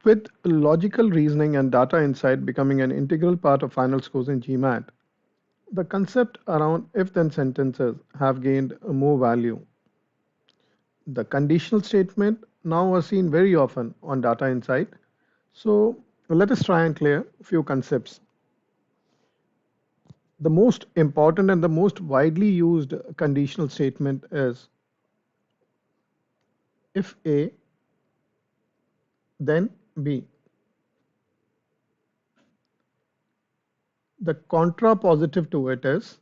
With logical reasoning and data insight becoming an integral part of final scores in GMAT, the concept around if-then sentences have gained more value. The conditional statement now are seen very often on data insight. So let us try and clear a few concepts. The most important and the most widely used conditional statement is if A, then B. The contrapositive to it is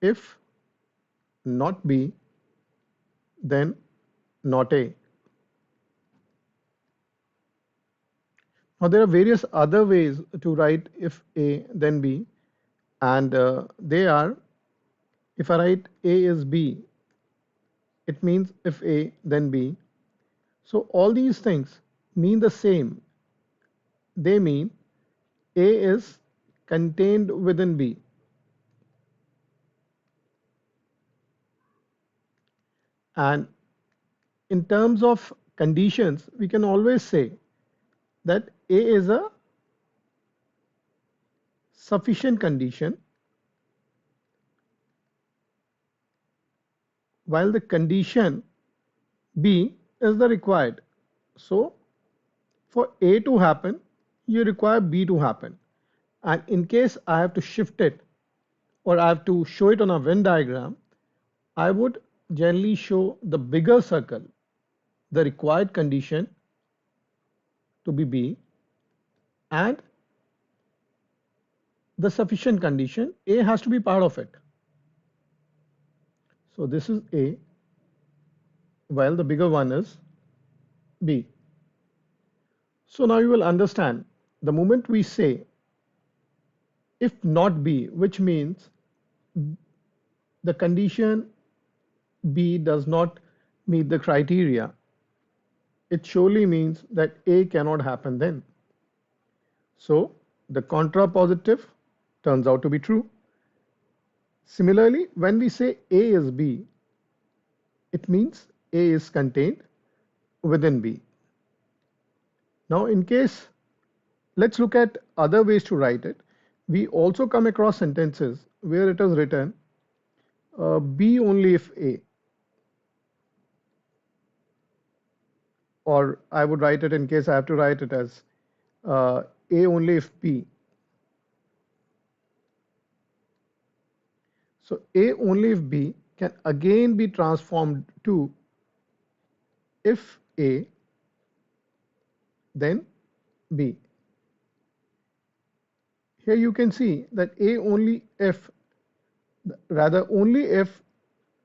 if not B, then not A. Now there are various other ways to write if A then B, and they are, if I write A is B, it means if A then B. So all these things mean the same. They mean A is contained within B. And in terms of conditions, we can always say that A is a sufficient condition, while the condition B is the required. So for A to happen, you require B to happen. And in case I have to shift it or I have to show it on a Venn diagram, I would generally show the bigger circle, the required condition, to be B, and the sufficient condition, A has to be part of it. So this is A, while the bigger one is B. So now you will understand, the moment we say if not B, which means the condition B does not meet the criteria, it surely means that A cannot happen then. So the contrapositive turns out to be true. Similarly, when we say A is B, it means A is contained within B. Now in case, let's look at other ways to write it. We also come across sentences where it is written B only if A, or I would write it in case I have to write it as A only if B. So A only if B can again be transformed to if A then B. Here you can see that A only if, rather only if,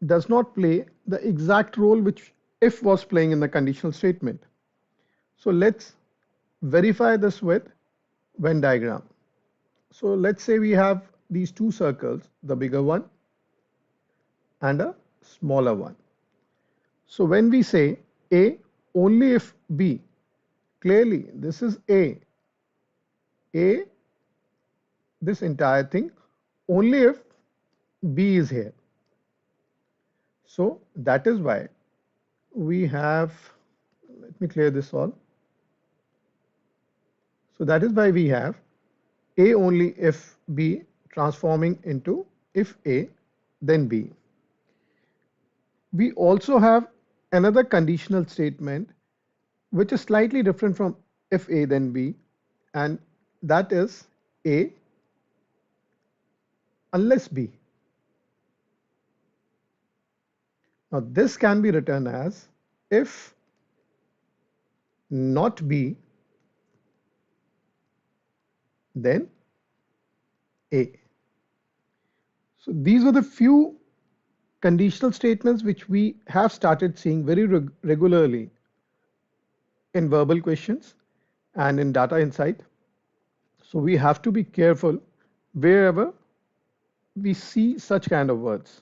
does not play the exact role which if was playing in the conditional statement. So let's verify this with Venn diagram. So let's say we have these two circles, the bigger one and a smaller one. So when we say A only if B, clearly this is A, this entire thing, only if B is here. So that is why we have, let me clear this all. So that is why we have A only if B transforming into if A then B. We also have another conditional statement which is slightly different from if A then B, and that is A unless B. Now this can be written as if not B then A. So these were the few conditional statements which we have started seeing very regularly in verbal questions and in data insight. So we have to be careful wherever we see such kind of words.